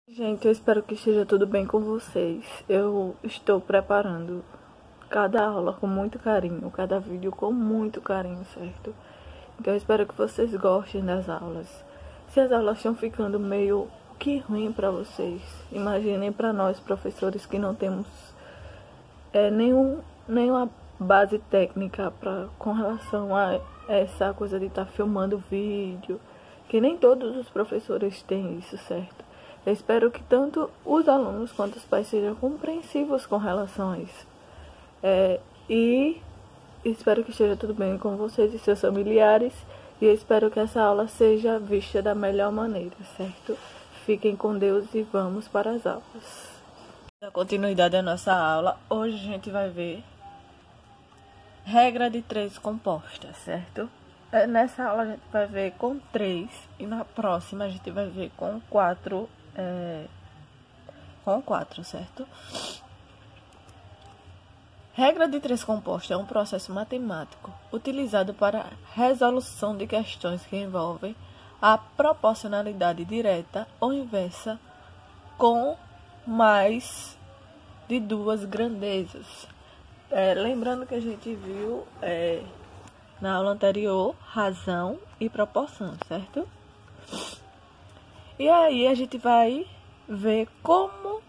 Gente, eu espero que esteja tudo bem com vocês. Eu estou preparando cada aula com muito carinho, cada vídeo com muito carinho, certo? Então eu espero que vocês gostem das aulas. Se as aulas estão ficando meio que ruim para vocês, imaginem para nós professores que não temos nenhuma base técnica com relação a essa coisa de estar filmando vídeo, que nem todos os professores têm isso, certo? Eu espero que tanto os alunos quanto os pais sejam compreensivos com relação a isso. E espero que esteja tudo bem com vocês e seus familiares. E eu espero que essa aula seja vista da melhor maneira, certo? Fiquem com Deus e vamos para as aulas. Na continuidade da nossa aula, hoje a gente vai ver regra de 3 compostas, certo? Nessa aula a gente vai ver com 3 e na próxima a gente vai ver com 4, certo? Regra de 3 compostas é um processo matemático utilizado para a resolução de questões que envolvem a proporcionalidade direta ou inversa com mais de 2 grandezas. Lembrando que a gente viu na aula anterior razão e proporção, certo? E aí a gente vai ver como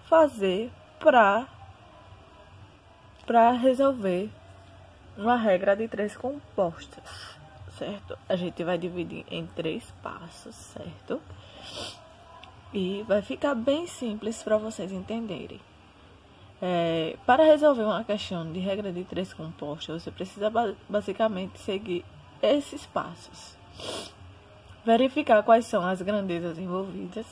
fazer para resolver uma regra de 3 compostas, certo? A gente vai dividir em 3 passos, certo? E vai ficar bem simples para vocês entenderem. Para resolver uma questão de regra de 3 compostas, você precisa basicamente seguir esses passos. Verificar quais são as grandezas envolvidas.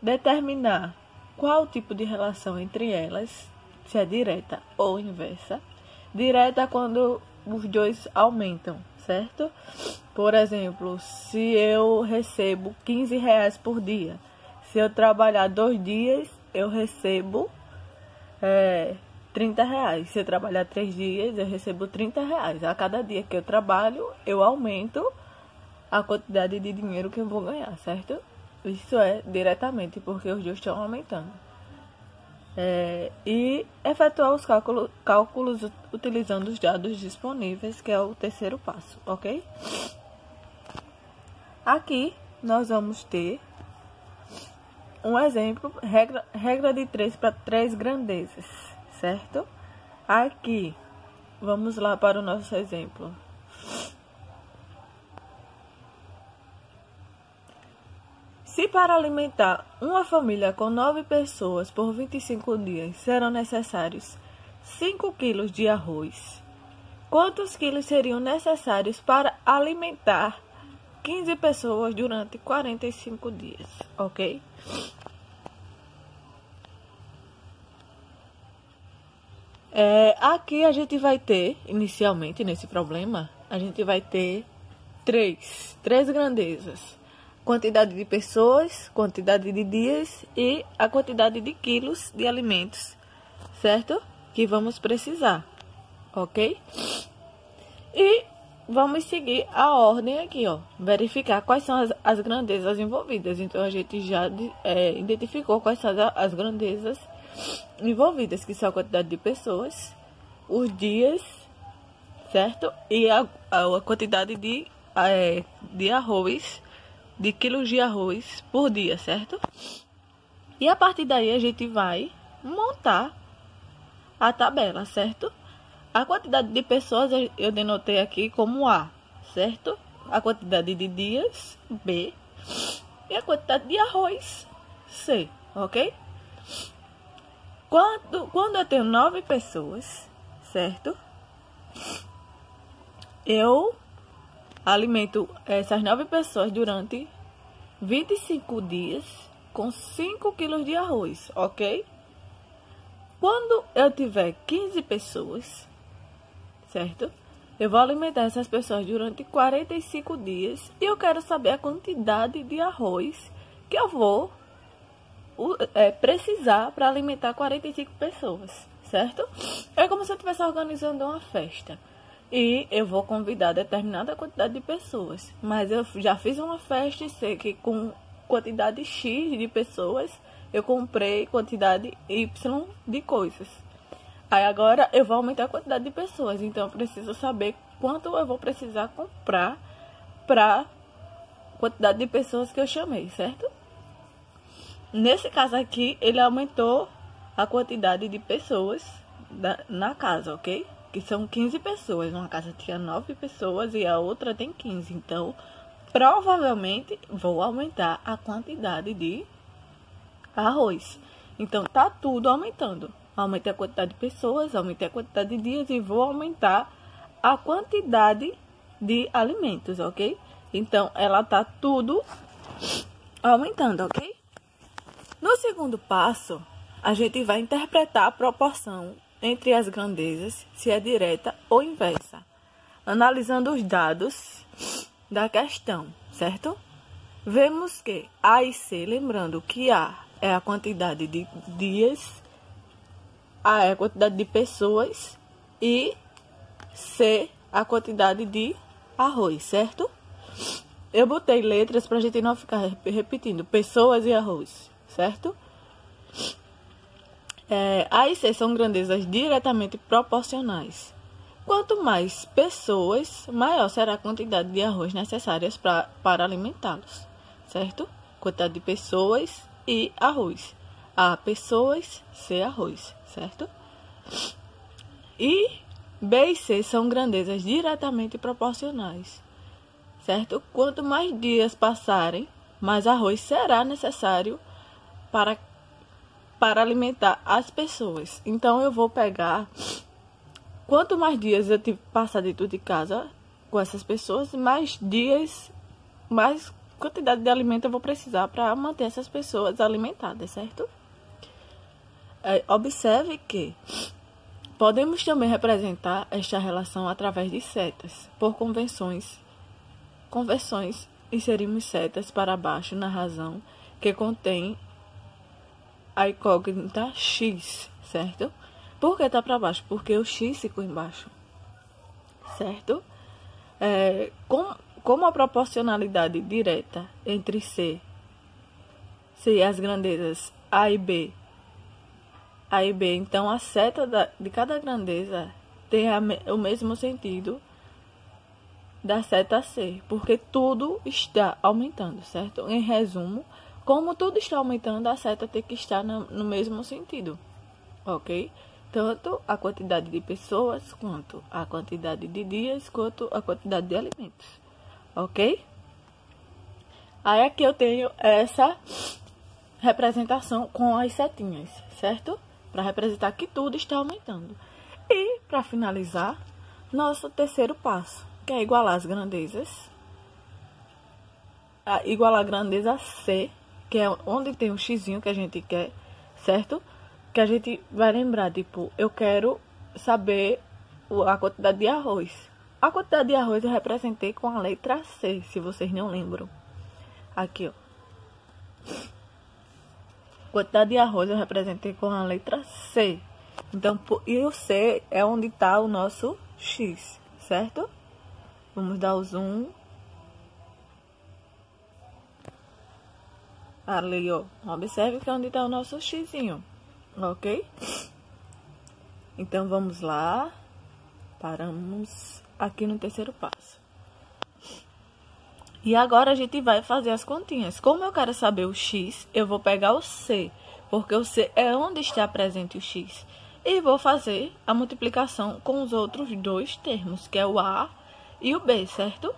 Determinar qual tipo de relação entre elas, se é direta ou inversa. Direta quando os dois aumentam, certo? Por exemplo, se eu recebo R$15 por dia, se eu trabalhar 2 dias, eu recebo R$30. Se eu trabalhar 3 dias, eu recebo R$30. A cada dia que eu trabalho, eu aumento a quantidade de dinheiro que eu vou ganhar, certo? Isso é diretamente, porque os dois estão aumentando. E efetuar os cálculos utilizando os dados disponíveis, que é o terceiro passo, ok? Aqui nós vamos ter um exemplo, regra de 3 para 3 grandezas, certo? Aqui, vamos lá para o nosso exemplo. Se para alimentar uma família com 9 pessoas por 25 dias serão necessários 5 quilos de arroz, quantos quilos seriam necessários para alimentar 15 pessoas durante 45 dias, ok? Aqui a gente vai ter, inicialmente nesse problema, a gente vai ter três grandezas. Quantidade de pessoas, quantidade de dias e a quantidade de quilos de alimentos, certo? Que vamos precisar, ok? E vamos seguir a ordem aqui, ó. Verificar quais são as grandezas envolvidas. Então, a gente já identificou quais são as grandezas envolvidas, que são a quantidade de pessoas, os dias, certo? E a quantidade de arroz, de quilos de arroz por dia, certo? E a partir daí a gente vai montar a tabela, certo? A quantidade de pessoas eu denotei aqui como A, certo? A quantidade de dias, B. E a quantidade de arroz, C, ok? Quando eu tenho 9 pessoas, certo? Eu alimento essas 9 pessoas durante 25 dias com 5 quilos de arroz, ok? Quando eu tiver 15 pessoas, certo? Eu vou alimentar essas pessoas durante 45 dias e eu quero saber a quantidade de arroz que eu vou precisar para alimentar 45 pessoas, certo? É como se eu estivesse organizando uma festa. E eu vou convidar determinada quantidade de pessoas. Mas eu já fiz uma festa e sei que com quantidade X de pessoas, eu comprei quantidade Y de coisas. Aí agora eu vou aumentar a quantidade de pessoas, então eu preciso saber quanto eu vou precisar comprar para quantidade de pessoas que eu chamei, certo? Nesse caso aqui, ele aumentou a quantidade de pessoas na casa, ok? Que são 15 pessoas. Uma casa tinha 9 pessoas e a outra tem 15. Então, provavelmente, vou aumentar a quantidade de arroz. Então, tá tudo aumentando. Aumentei a quantidade de pessoas, aumentei a quantidade de dias e vou aumentar a quantidade de alimentos, ok? Então, ela tá tudo aumentando, ok? No segundo passo, a gente vai interpretar a proporção entre as grandezas, se é direta ou inversa, analisando os dados da questão, certo? Vemos que A e C, lembrando que A é a quantidade de dias, A é a quantidade de pessoas e C a quantidade de arroz, certo? Eu botei letras para a gente não ficar repetindo pessoas e arroz, certo? A e C são grandezas diretamente proporcionais. Quanto mais pessoas, maior será a quantidade de arroz necessárias para alimentá-los, certo? Quantidade de pessoas e arroz. A pessoas, C arroz, certo? E B e C são grandezas diretamente proporcionais, certo? Quanto mais dias passarem, mais arroz será necessário para alimentar as pessoas. Então, eu vou pegar... Quanto mais dias eu passar dentro de casa com essas pessoas, mais dias, mais quantidade de alimento eu vou precisar para manter essas pessoas alimentadas, certo? Observe que podemos também representar esta relação através de setas. Por conversões, inserimos setas para baixo na razão que contém a incógnita X, certo? Por que tá para baixo? Porque o X ficou embaixo, certo? Como a proporcionalidade direta entre C e as grandezas A e B, então a seta de cada grandeza tem o mesmo sentido da seta C, porque tudo está aumentando, certo? Em resumo, como tudo está aumentando, a seta tem que estar no mesmo sentido, ok? Tanto a quantidade de pessoas, quanto a quantidade de dias, quanto a quantidade de alimentos, ok? Aí aqui eu tenho essa representação com as setinhas, certo? Para representar que tudo está aumentando. E, para finalizar, nosso terceiro passo, que é igualar as grandezas. Igualar a grandeza C, que é onde tem o xizinho que a gente quer, certo? Que a gente vai lembrar, tipo, eu quero saber a quantidade de arroz. A quantidade de arroz eu representei com a letra C, se vocês não lembram. Aqui, ó. Quantidade de arroz eu representei com a letra C. Então, e o C é onde está o nosso X, certo? Vamos dar o zoom. Ali, ó. Observe que é onde está o nosso xizinho. Ok? Então, vamos lá. Paramos aqui no terceiro passo. E agora a gente vai fazer as continhas. Como eu quero saber o X, eu vou pegar o C, porque o C é onde está presente o X. E vou fazer a multiplicação com os outros dois termos, que é o A e o B, certo?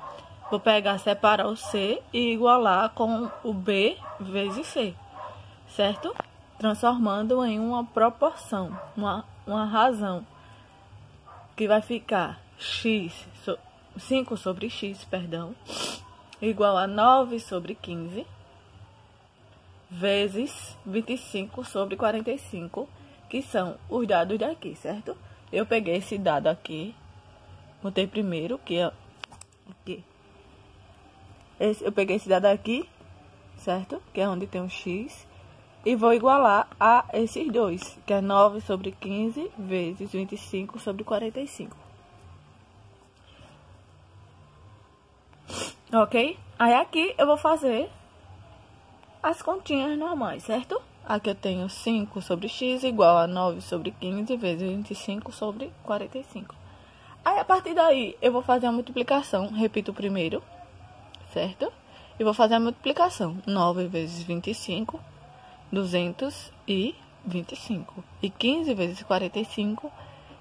Vou pegar, separar o C e igualar com o B vezes C, certo? Transformando em uma proporção, uma razão, que vai ficar 5 sobre x, perdão, igual a 9 sobre 15, vezes 25 sobre 45, que são os dados daqui, certo? Eu peguei esse dado aqui, botei primeiro, que é aqui. Eu peguei esse dado aqui, certo? Que é onde tem o x. E vou igualar a esses dois, que é 9 sobre 15 vezes 25 sobre 45. Ok? Aí aqui eu vou fazer as continhas normais, certo? Aqui eu tenho 5 sobre x igual a 9 sobre 15 vezes 25 sobre 45. Aí, a partir daí, eu vou fazer a multiplicação. Repito o primeiro, certo? E vou fazer a multiplicação. 9 vezes 25, 225. E 15 vezes 45,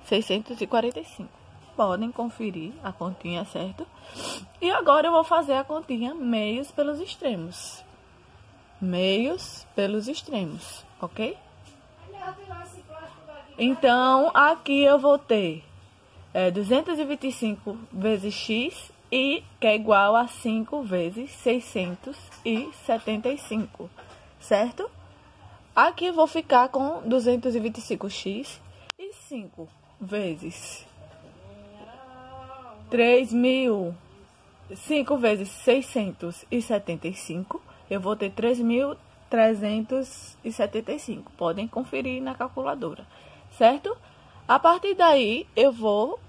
645. Podem conferir a continha, certo? E agora eu vou fazer a continha meios pelos extremos. Meios pelos extremos, ok? Então, aqui eu vou ter 225 vezes x, que é igual a 5 vezes 675, certo? Aqui vou ficar com 225x e 5 vezes 3.000, 5 vezes 675, eu vou ter 3.375. Podem conferir na calculadora, certo? A partir daí, eu vou,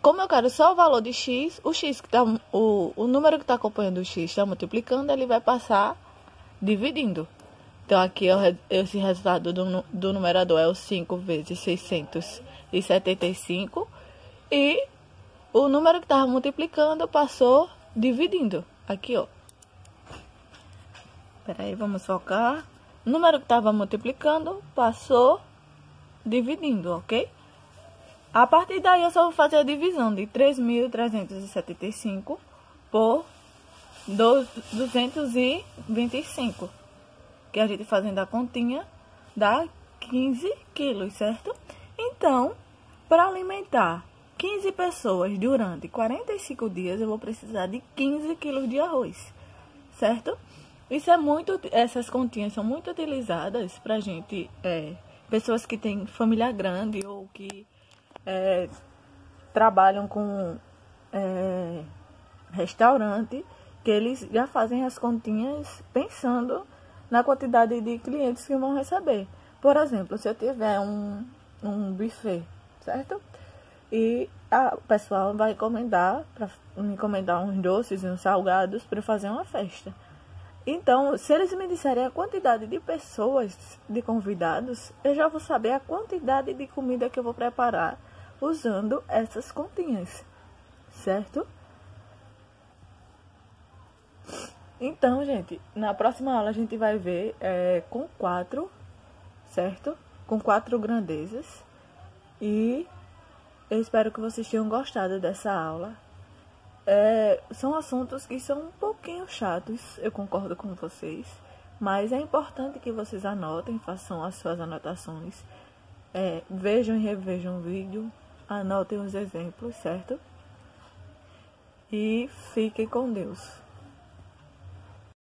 como eu quero só o valor de x, o x que tá, o número que está acompanhando o x está multiplicando, ele vai passar dividindo. Então, aqui esse resultado do numerador é o 5 vezes 675. E o número que estava multiplicando passou dividindo. Aqui, ó. Peraí, vamos focar. O número que estava multiplicando passou dividindo, ok? A partir daí, eu só vou fazer a divisão de 3.375 por 225. Que a gente fazendo a continha dá 15 quilos, certo? Então, para alimentar 15 pessoas durante 45 dias, eu vou precisar de 15 quilos de arroz, certo? Essas continhas são muito utilizadas para gente, pessoas que têm família grande ou que trabalham com restaurante, que eles já fazem as continhas pensando na quantidade de clientes que vão receber. Por exemplo, se eu tiver um buffet, certo? E o pessoal vai me encomendar uns doces e uns salgados para fazer uma festa. Então, se eles me disserem a quantidade de pessoas, de convidados, eu já vou saber a quantidade de comida que eu vou preparar usando essas continhas, certo? Então, gente, na próxima aula a gente vai ver com 4, certo? Com 4 grandezas. E eu espero que vocês tenham gostado dessa aula. São assuntos que são um pouquinho chatos, eu concordo com vocês. Mas é importante que vocês anotem, façam as suas anotações. Vejam e revejam o vídeo, anotem os exemplos, certo? E fiquem com Deus.